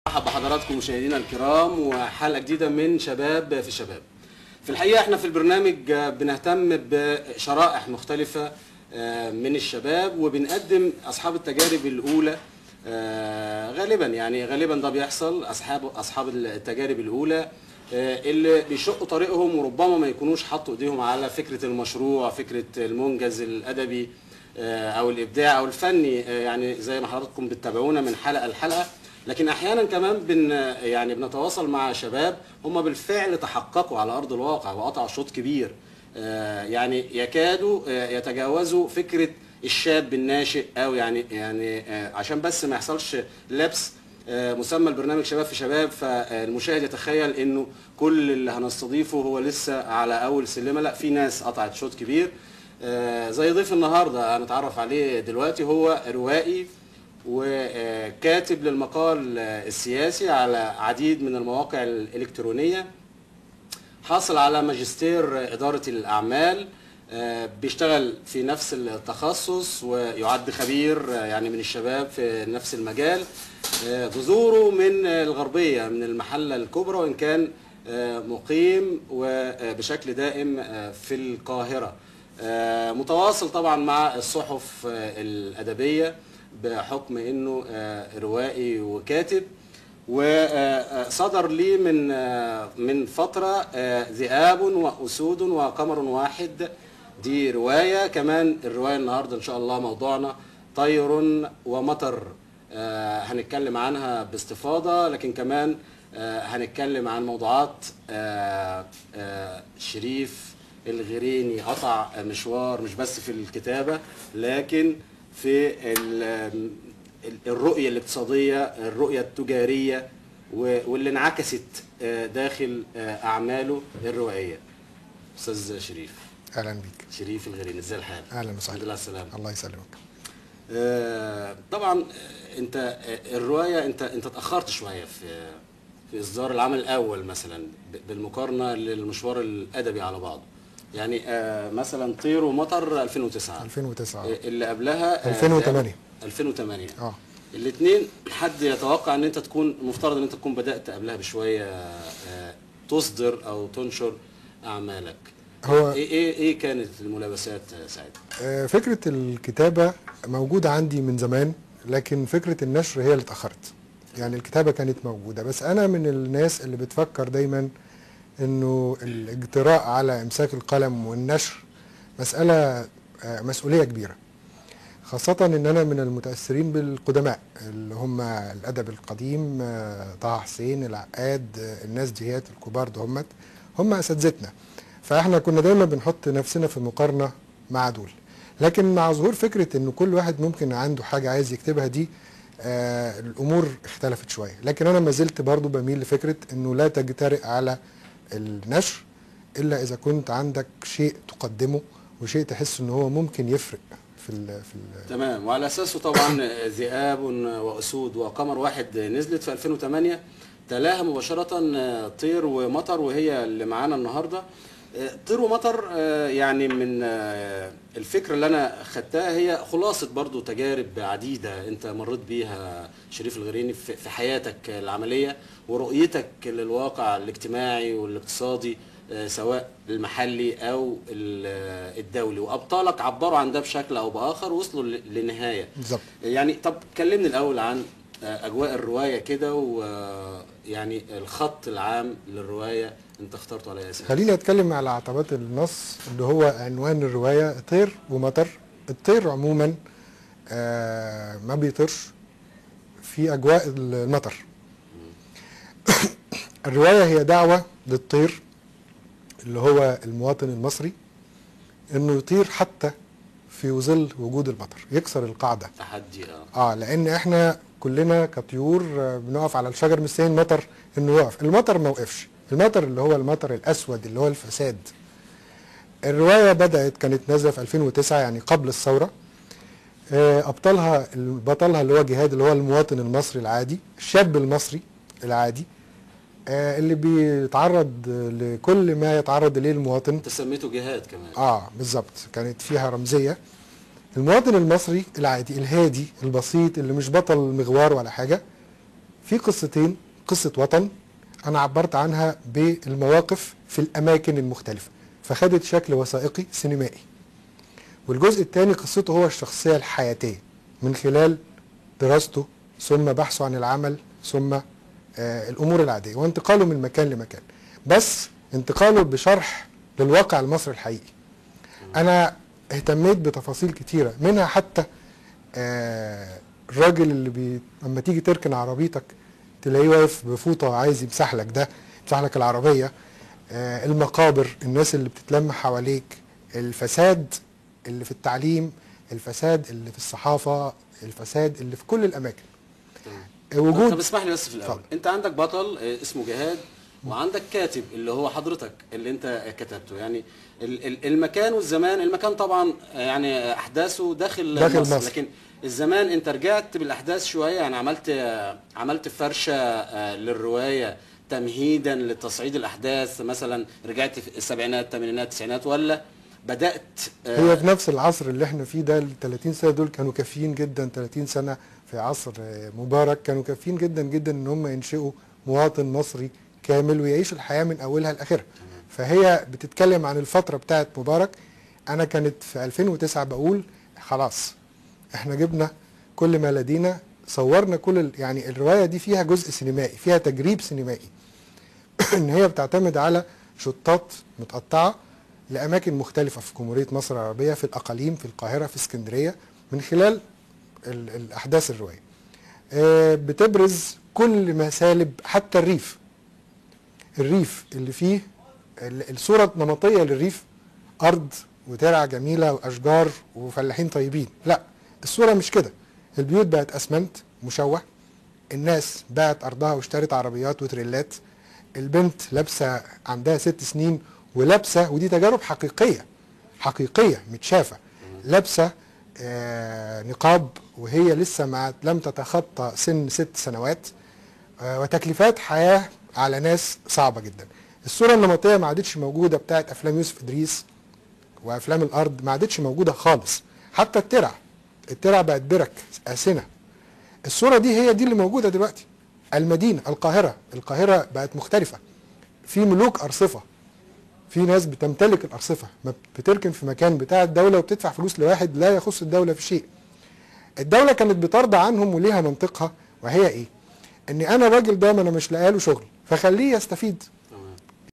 مرحبا بحضراتكم مشاهدينا الكرام وحلقه جديده من شباب في شباب. في الحقيقه احنا في البرنامج بنهتم بشرائح مختلفه من الشباب وبنقدم اصحاب التجارب الاولى. غالبا ده بيحصل اصحاب التجارب الاولى اللي بيشقوا طريقهم وربما ما يكونوش حطوا ايديهم على فكره المشروع، فكره المنجز الادبي او الابداع او الفني، يعني زي ما حضراتكم بتتابعونا من حلقه لحلقه. لكن احيانا كمان بنتواصل مع شباب هم بالفعل تحققوا على ارض الواقع وقطعوا شوط كبير، يعني يكادوا يتجاوزوا فكره الشاب الناشئ، او يعني عشان بس ما يحصلش لبس مسمى البرنامج شباب في شباب فالمشاهد يتخيل انه كل اللي هنستضيفه هو لسه على اول سلمه. لا، في ناس قطعت شوط كبير. زي ضيف النهارده هنتعرف عليه دلوقتي، هو روائي وكاتب للمقال السياسي على عديد من المواقع الإلكترونية، حاصل على ماجستير إدارة الأعمال، بيشتغل في نفس التخصص ويعد خبير يعني من الشباب في نفس المجال. جذوره من الغربية، من المحلة الكبرى، وإن كان مقيم وبشكل دائم في القاهرة. متواصل طبعا مع الصحف الأدبية بحكم انه روائي وكاتب، وصدر لي من فتره ذئاب واسود وقمر واحد، دي روايه. كمان الروايه النهارده ان شاء الله موضوعنا طير ومطر، هنتكلم عنها باستفاضه، لكن كمان هنتكلم عن موضوعات شريف الغريني قطع مشوار مش بس في الكتابه لكن في الرؤية الاقتصادية، الرؤية التجارية، واللي انعكست داخل أعماله الروائية. أستاذ شريف، أهلا بيك. شريف الغريني، ازاي الحال؟ أهلا وسهلا. الحمد لله على السلامة. الله يسلمك. طبعا أنت الرواية أنت اتأخرت شوية في إصدار العمل الأول مثلا بالمقارنة للمشوار الأدبي على بعضه. يعني مثلا طير ومطر 2009 اللي قبلها 2008 الاثنين. حد يتوقع ان انت تكون مفترض ان انت تكون بدأت قبلها بشويه تصدر او تنشر اعمالك. هو ايه كانت الملابسات ساعتها؟ فكره الكتابه موجوده عندي من زمان، لكن فكره النشر هي اللي اتاخرت. يعني الكتابه كانت موجوده، بس انا من الناس اللي بتفكر دايما انه الاجتراء على امساك القلم والنشر مسؤوليه كبيره، خاصه ان انا من المتاثرين بالقدماء اللي هم الادب القديم، طه حسين، العقاد، الناس ديات الكبار دول هم اساتذتنا، فاحنا كنا دايما بنحط نفسنا في مقارنه مع دول. لكن مع ظهور فكره انه كل واحد ممكن عنده حاجه عايز يكتبها دي، الامور اختلفت شويه. لكن انا ما زلت برضو بميل لفكره انه لا تجترئ على النشر الا اذا كنت عندك شيء تقدمه وشيء تحس ان هو ممكن يفرق في تمام. وعلى اساسه طبعا ذئاب واسود وقمر واحد نزلت في 2008، تلاها مباشره طير ومطر وهي اللي معانا النهارده. طير ومطر يعني من الفكره اللي انا خدتها هي خلاصه برضو تجارب عديده انت مريت بيها شريف الغريني في حياتك العمليه ورؤيتك للواقع الاجتماعي والاقتصادي، سواء المحلي او الدولي، وابطالك عبروا عن ده بشكل او باخر وصلوا لنهايه. بالظبط. يعني طب كلمني الاول عن اجواء الروايه كده، ويعني الخط العام للروايه انت اخترته على اساس. خليني اتكلم على عتبات النص اللي هو عنوان الروايه طير ومطر. الطير عموما ما بيطيرش في اجواء المطر. الروايه هي دعوه للطير اللي هو المواطن المصري انه يطير حتى في ظل وجود المطر، يكسر القاعده. تحدي. لان احنا كلنا كطيور بنقف على الشجر مستنيين المطر انه يقف. المطر ما وقفش، المطر اللي هو المطر الاسود اللي هو الفساد. الروايه كانت نازله في 2009 يعني قبل الثوره. بطلها اللي هو جهاد، اللي هو المواطن المصري العادي، الشاب المصري العادي اللي بيتعرض لكل ما يتعرض اليه المواطن. انت سميته جهاد كمان. بالظبط، كانت فيها رمزيه. المواطن المصري العادي الهادي البسيط اللي مش بطل مغوار ولا حاجه، في قصتين، قصه وطن انا عبرت عنها بالمواقف في الاماكن المختلفه فخدت شكل وثائقي سينمائي. والجزء الثاني قصته هو الشخصيه الحياتيه من خلال دراسته ثم بحثه عن العمل ثم الامور العاديه وانتقاله من مكان لمكان، بس انتقاله بشرح للواقع المصري الحقيقي. انا اهتميت بتفاصيل كتيره منها حتى الراجل اللي لما تيجي تركن عربيتك تلاقيه واقف بفوطه عايز يمسح لك، ده يمسح لك العربيه. المقابر، الناس اللي بتتلم حواليك، الفساد اللي في التعليم، الفساد اللي في الصحافه، الفساد اللي في كل الاماكن. وجود. طب اسمح لي بس في الاول، انت عندك بطل اسمه جهاد وعندك كاتب اللي هو حضرتك اللي انت كتبته، يعني المكان والزمان، المكان طبعا يعني احداثه داخل مصر، لكن الزمان انت رجعت بالاحداث شويه، يعني عملت فرشه للروايه تمهيدا لتصعيد الاحداث، مثلا رجعت في السبعينات الثمانينات التسعينات، ولا بدات هي في نفس العصر اللي احنا فيه ده؟ ال 30 سنه دول كانوا كافيين جدا. 30 سنه في عصر مبارك كانوا كافيين جدا جدا ان هم ينشئوا مواطن مصري كامل ويعيش الحياه من اولها لاخرها. فهي بتتكلم عن الفتره بتاعت مبارك. انا كانت في 2009 بقول خلاص احنا جبنا كل ما لدينا، صورنا كل يعني الروايه دي فيها جزء سينمائي، فيها تجريب سينمائي ان هي بتعتمد على شطات متقطعه لاماكن مختلفه في جمهوريه مصر العربيه، في الاقاليم، في القاهره، في اسكندريه، من خلال الاحداث الروايه. بتبرز كل مسالب، حتى الريف اللي فيه الصوره النمطيه للريف ارض وترعه جميله واشجار وفلاحين طيبين. لا، الصوره مش كده. البيوت بقت اسمنت مشوه، الناس باعت ارضها واشترت عربيات وتريلات، البنت لابسه عندها 6 سنين ولابسه، ودي تجارب حقيقيه متشافه، لابسه نقاب وهي لسه لم تتخطى سن 6 سنوات، وتكلفات حياه على ناس صعبه جدا. الصوره النمطيه ما عادتش موجوده بتاعت افلام يوسف ادريس وافلام الارض، ما عادتش موجوده خالص. حتى الترع بقت برك آسنة. الصوره دي هي دي اللي موجوده دلوقتي. المدينه، القاهره بقت مختلفه، في ملوك ارصفه، في ناس بتمتلك الارصفه، ما بتركن في مكان بتاع الدوله وبتدفع فلوس لواحد لا يخص الدوله في شيء. الدوله كانت بترضى عنهم وليها منطقها، وهي ايه؟ ان انا الراجل ده ما انا مش لاقي له شغل فخليه يستفيد